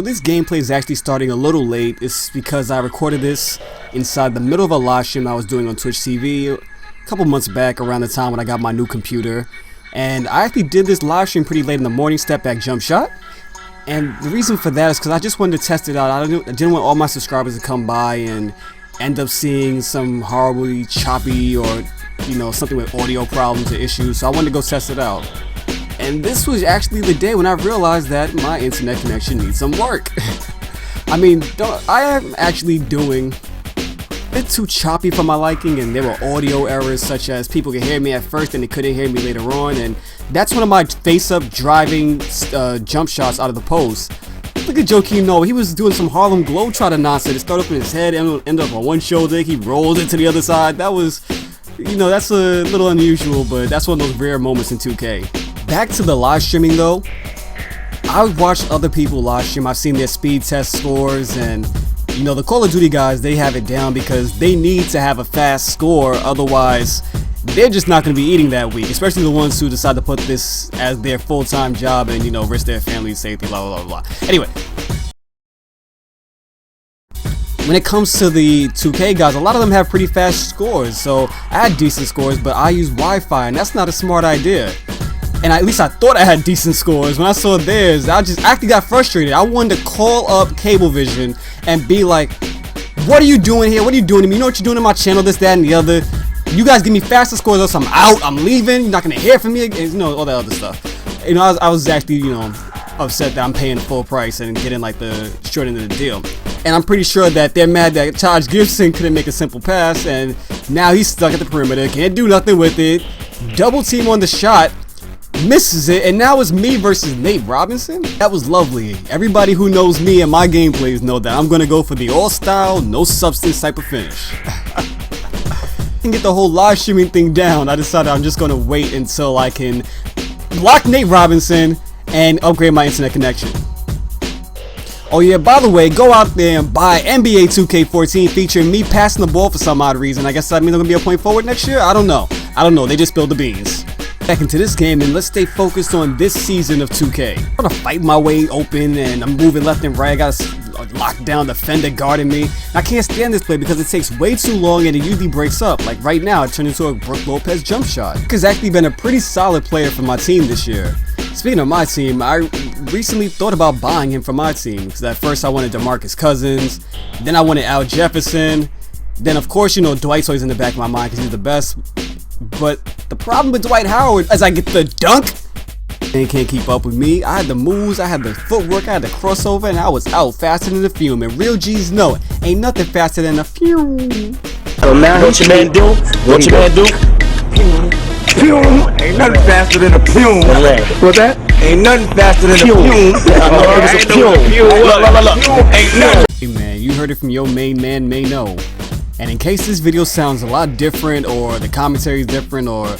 This gameplay is actually starting a little late. It's because I recorded this inside the middle of a live stream I was doing on Twitch TV a couple months back around the time when I got my new computer. And I actually did this live stream pretty late in the morning, step back jump shot. And the reason for that is because I just wanted to test it out. I didn't want all my subscribers to come by and end up seeing some horribly choppy or, you know, something with audio problems or issues. So I wanted to go test it out. And this was actually the day when I realized that my internet connection needs some work. I mean, I am actually doing a bit too choppy for my liking, and there were audio errors such as people could hear me at first and they couldn't hear me later on, and that's one of my face-up driving jump shots out of the post. Look at Joakim Noah, he was doing some Harlem Globetrotter nonsense. It started up in his head and ended up on one shoulder, he rolled it to the other side. That was, you know, that's a little unusual, but that's one of those rare moments in 2K. Back to the live streaming though, I've watched other people live stream. I've seen their speed test scores, and you know, the Call of Duty guys, they have it down because they need to have a fast score, otherwise they're just not going to be eating that week, especially the ones who decide to put this as their full-time job and, you know, risk their family's safety, blah blah blah blah. Anyway, when it comes to the 2K guys, a lot of them have pretty fast scores, so I had decent scores, but I use Wi-Fi, and that's not a smart idea. And at least I thought I had decent scores. When I saw theirs, I actually got frustrated. I wanted to call up Cablevision and be like, what are you doing here? What are you doing to me? You know what you're doing to my channel, this, that, and the other. You guys give me faster scores or else I'm out, I'm leaving, you're not going to hear from me again, you know, all that other stuff. You know, I was actually, you know, upset that I'm paying full price and getting like the short end of the deal. And I'm pretty sure that they're mad that Taj Gibson couldn't make a simple pass, and now he's stuck at the perimeter, can't do nothing with it. Double team on the shot. Misses it, and now it's me versus Nate Robinson. That was lovely. Everybody who knows me and my gameplays know that I'm gonna go for the all style, no substance type of finish. And get the whole live streaming thing down, I decided I'm just gonna wait until I can block Nate Robinson and upgrade my internet connection. Oh yeah, by the way, go out there and buy NBA 2K14 featuring me passing the ball for some odd reason. I guess that means I'm gonna be a point forward next year? I don't know, they just spilled the beans. Back into this game, and let's stay focused on this season of 2K. I'm gonna fight my way open and I'm moving left and right. I got a lockdown defender guarding me. I can't stand this play because it takes way too long and it usually breaks up. Like right now, it turned into a Brook Lopez jump shot. He's actually been a pretty solid player for my team this year. Speaking of my team, I recently thought about buying him for my team because at first I wanted DeMarcus Cousins, then I wanted Al Jefferson, then of course, you know, Dwight's always in the back of my mind because he's the best. But the problem with Dwight Howard, as I get the dunk, they can't keep up with me. I had the moves, I had the footwork, I had the crossover, and I was out faster than the fume. And real G's know it. Ain't nothing faster than a fume. So now what your man do? What your man do? Fume. Ain't nothing faster than a fume. What's that? Ain't nothing faster than a fume. It's a fume. Ain't nothing. Hey man, you heard it from your main man, May-No. And in case this video sounds a lot different, or the commentary is different, or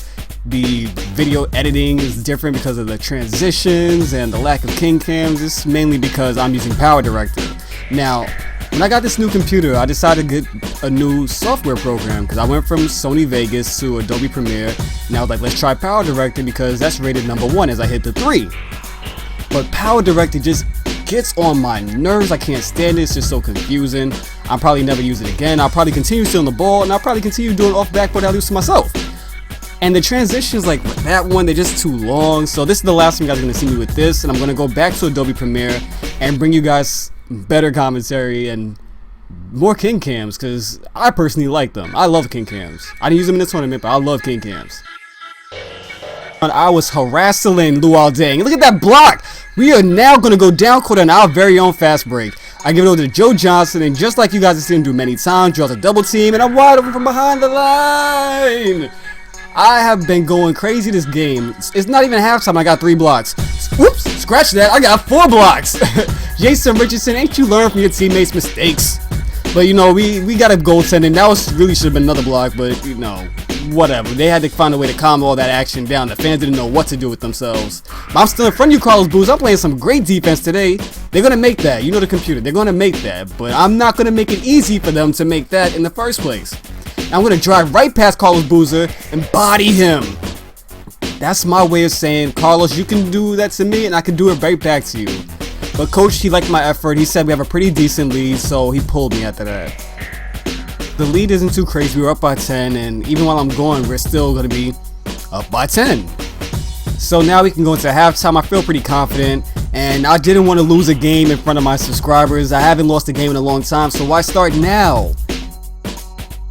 the video editing is different because of the transitions and the lack of king cams, it's mainly because I'm using Power Director. Now, when I got this new computer, I decided to get a new software program because I went from Sony Vegas to Adobe Premiere. Now, like, let's try Power Director because that's rated #1 as I hit the 3. But Power Director just gets on my nerves. I can't stand it. It's just so confusing. I'll probably never use it again. I'll probably continue stealing the ball, and I'll probably continue doing off backboard I lose to myself. And the transitions, like with that one, they're just too long. So this is the last time you guys are going to see me with this, and I'm going to go back to Adobe Premiere and bring you guys better commentary and more king cams because I personally like them. I love king cams. I didn't use them in the tournament, but I love king cams. I was harassing Luol Deng. Look at that block. We are now going to go down court on our very own fast break. I give it over to Joe Johnson, and just like you guys have seen him do many times, draws a double team, and I'm wide open from behind the line. I have been going crazy this game. It's not even halftime. I got 3 blocks. Whoops, scratch that. I got 4 blocks. Jason Richardson, ain't you learn from your teammates' mistakes? But you know, we got a goaltending. That was really should have been another block, but you know, whatever. They had to find a way to calm all that action down. The fans didn't know what to do with themselves. But I'm still in front of you, Carlos Booz. I'm playing some great defense today. They're gonna make that. You know the computer. They're gonna make that. But I'm not gonna make it easy for them to make that in the first place. I'm gonna drive right past Carlos Boozer and body him. That's my way of saying, Carlos, you can do that to me, and I can do it right back to you. But coach, he liked my effort. He said we have a pretty decent lead, so he pulled me after that. The lead isn't too crazy. We were up by 10, and even while I'm going, we're still going to be up by 10. So now we can go into halftime. I feel pretty confident, and I didn't want to lose a game in front of my subscribers. I haven't lost a game in a long time, so why start now?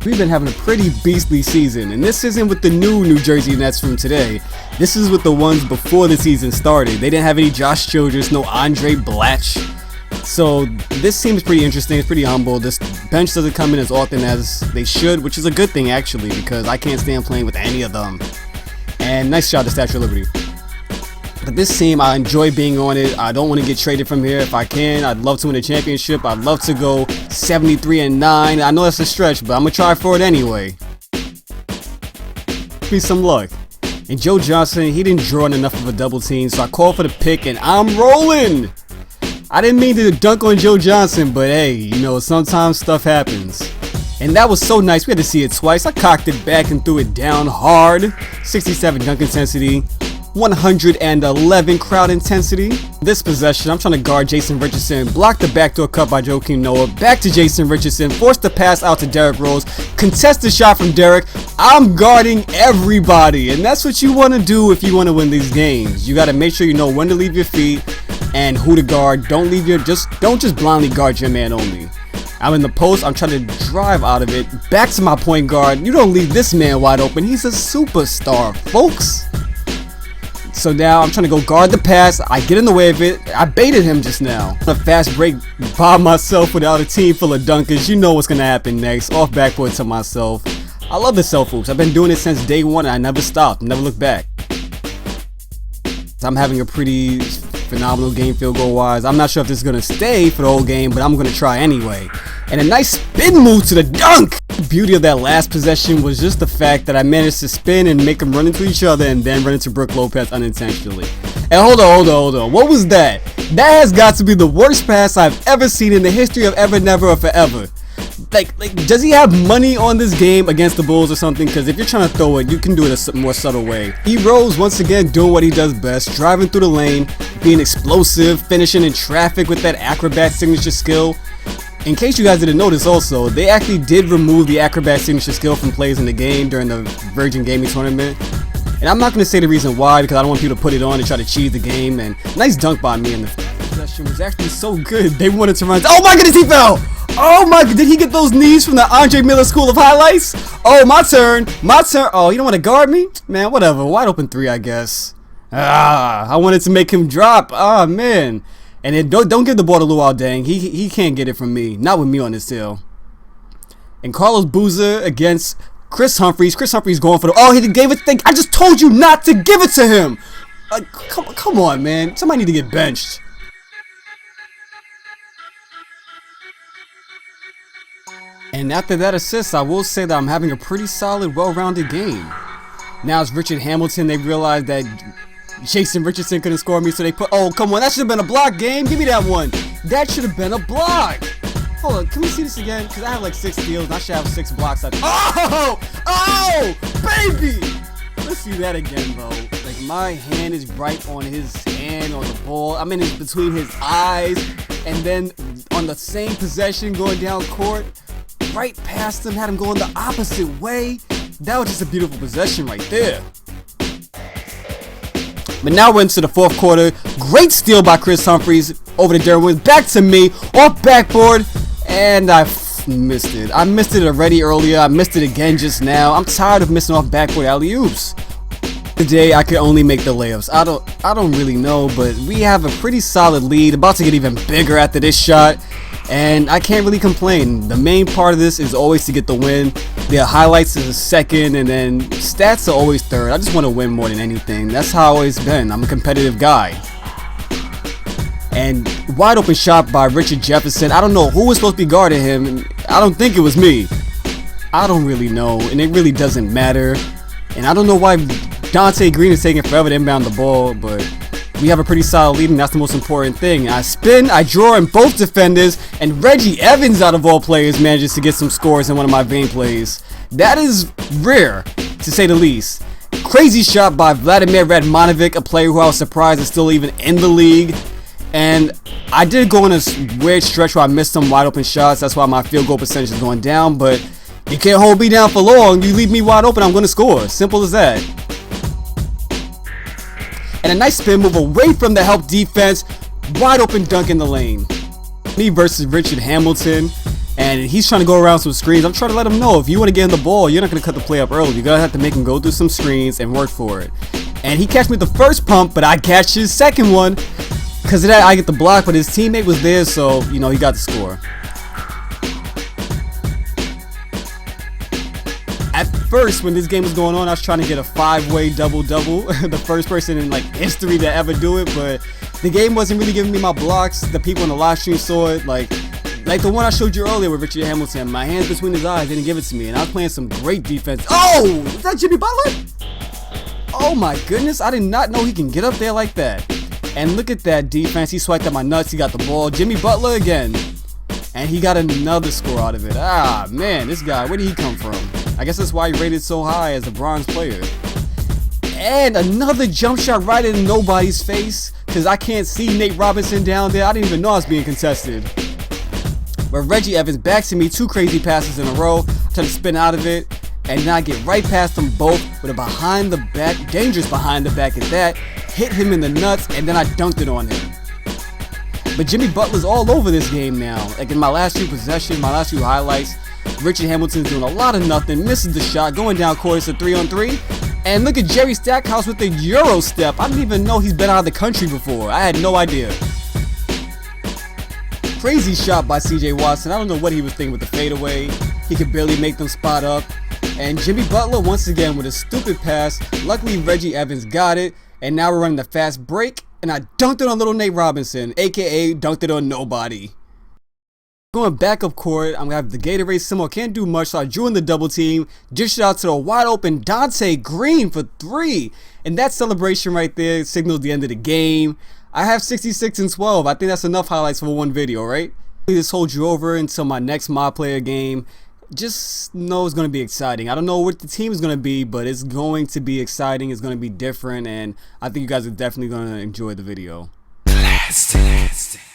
We've been having a pretty beastly season, and this isn't with the New Jersey Nets from today. This is with the ones before the season started. They didn't have any Josh Childress, no Andre Blatch. So this seems pretty interesting. It's pretty humble. This bench doesn't come in as often as they should, which is a good thing actually, because I can't stand playing with any of them. And nice shot to Statue of Liberty. But this team, I enjoy being on it. I don't want to get traded from here if I can. I'd love to win a championship. I'd love to go 73-9. I know that's a stretch, but I'm going to try for it anyway. Be some luck. And Joe Johnson, he didn't draw in enough of a double team, so I called for the pick, and I'm rolling! I didn't mean to dunk on Joe Johnson, but hey, you know, sometimes stuff happens. And that was so nice. We had to see it twice. I cocked it back and threw it down hard. 67 dunk intensity. 111 crowd intensity. This possession, I'm trying to guard Jason Richardson. Block the backdoor cut by Joakim Noah. Back to Jason Richardson. Force the pass out to Derrick Rose. Contest the shot from Derrick. I'm guarding everybody. And that's what you want to do if you want to win these games. You got to make sure you know when to leave your feet and who to guard. Don't just blindly guard your man only. I'm in the post. I'm trying to drive out of it. Back to my point guard. You don't leave this man wide open. He's a superstar, folks. So now I'm trying to go guard the pass. I get in the way of it. I baited him just now. A fast break by myself without a team full of dunkers. You know what's going to happen next. Off backboard to myself. I love the self hoops. I've been doing it since day one and I never stopped. Never looked back. I'm having a pretty phenomenal game field goal wise. I'm not sure if this is going to stay for the whole game, but I'm going to try anyway. And a nice spin move to the dunk! The beauty of that last possession was just the fact that I managed to spin and make them run into each other and then run into Brook Lopez unintentionally. And hold on. What was that? That has got to be the worst pass I've ever seen in the history of ever, never, or forever. Like, does he have money on this game against the Bulls or something? Because if you're trying to throw it, you can do it a more subtle way. E Rose once again doing what he does best, driving through the lane, being explosive, finishing in traffic with that acrobat signature skill. In case you guys didn't notice also, they actually did remove the acrobat signature skill from plays in the game during the Virgin Gaming tournament. And I'm not going to say the reason why, because I don't want people to put it on and try to cheat the game. And nice dunk by me in the possession was actually so good. They wanted to run. Oh my goodness, he fell! Oh my, did he get those knees from the Andre Miller School of Highlights? Oh, my turn. Oh, you don't want to guard me? Man, whatever. Wide open three, I guess. I wanted to make him drop. Ah, man. And then don't give the ball to Luol Deng. He can't get it from me. Not with me on his tail. And Carlos Boozer against Chris Humphries. Chris Humphries going for the... Oh, he gave it... I just told you not to give it to him. Come on, man. Somebody need to get benched. And after that assist, I will say that I'm having a pretty solid, well-rounded game. Now it's Richard Hamilton. They realized that Jason Richardson couldn't score me, so they put... Oh, come on. That should have been a block, game. Give me that one. That should have been a block. Hold on. Can we see this again? Because I have like 6 steals, and I should have 6 blocks. Oh, baby. Let's see that again, bro. Like, my hand is right on his hand, on the ball. I'm in between his eyes. And then on the same possession going down court, right past him, had him going the opposite way. That was just a beautiful possession right there. But now we're into the fourth quarter. Great steal by Chris Humphries over to Derrick Williams. Back to me, off backboard, and I missed it. I missed it already earlier. I missed it again just now. I'm tired of missing off backboard alley-oops. Today I could only make the layups. I don't really know, but we have a pretty solid lead. About to get even bigger after this shot. And I can't really complain. The main part of this is always to get the win. The highlights is second, and then stats are always third. I just want to win more than anything. That's how I've always been. I'm a competitive guy. And wide open shot by Richard Jefferson. I don't know who was supposed to be guarding him. I don't think it was me. I don't really know, and it really doesn't matter. And I don't know why Dante Green is taking forever to inbound the ball, but we have a pretty solid lead, and that's the most important thing. I spin, I draw in both defenders, and Reggie Evans, out of all players, manages to get some scores in one of my vein plays. That is rare, to say the least. Crazy shot by Vladimir Radmanovic, a player who I was surprised is still even in the league. And I did go on a weird stretch where I missed some wide open shots. That's why my field goal percentage is going down. But you can't hold me down for long. You leave me wide open, I'm going to score. Simple as that. And a nice spin move away from the help defense. Wide open dunk in the lane. Me versus Richard Hamilton. And he's trying to go around some screens. I'm trying to let him know, if you want to get in the ball, you're not going to cut the play up early. You're going to have to make him go through some screens and work for it. And he catch me the first pump, but I catch his second one. Because of that, I get the block, but his teammate was there, so, you know, he got the score. At first, when this game was going on, I was trying to get a 5-way double-double. The first person in, like, history to ever do it, but the game wasn't really giving me my blocks. The people in the live stream saw it, like the one I showed you earlier with Richard Hamilton. My hands between his eyes didn't give it to me, and I was playing some great defense. Oh! Is that Jimmy Butler? Oh my goodness, I did not know he can get up there like that. And look at that defense. He swiped at my nuts. He got the ball. Jimmy Butler again. And he got another score out of it. Ah, man, this guy, where did he come from? I guess that's why he rated so high as a bronze player. And another jump shot right in nobody's face, because I can't see Nate Robinson down there. I didn't even know I was being contested. But Reggie Evans backs to me, 2 crazy passes in a row. I try to spin out of it. And then I get right past them both with a behind the back, dangerous behind the back at that. Hit him in the nuts, and then I dunked it on him. But Jimmy Butler's all over this game now. Like in my last few possessions, my last few highlights, Richard Hamilton's doing a lot of nothing, misses the shot, going down court. It's a 3-on-3. And look at Jerry Stackhouse with the Euro step. I didn't even know he's been out of the country before. I had no idea. Crazy shot by CJ Watson. I don't know what he was thinking with the fadeaway. He could barely make them spot up. And Jimmy Butler once again with a stupid pass. Luckily Reggie Evans got it. And now we're running the fast break. And I dunked it on little Nate Robinson, aka dunked it on nobody. Going back up court, I'm going to have the Gatorade symbol. Can't do much, so I drew in the double team. Dished it out to the wide open Dante Green for 3. And that celebration right there signals the end of the game. I have 66 and 12. I think that's enough highlights for one video, right? Just hold you over until my next mod player game. Just know it's going to be exciting. I don't know what the team is going to be, but it's going to be exciting. It's going to be different, and I think you guys are definitely going to enjoy the video. Klassik.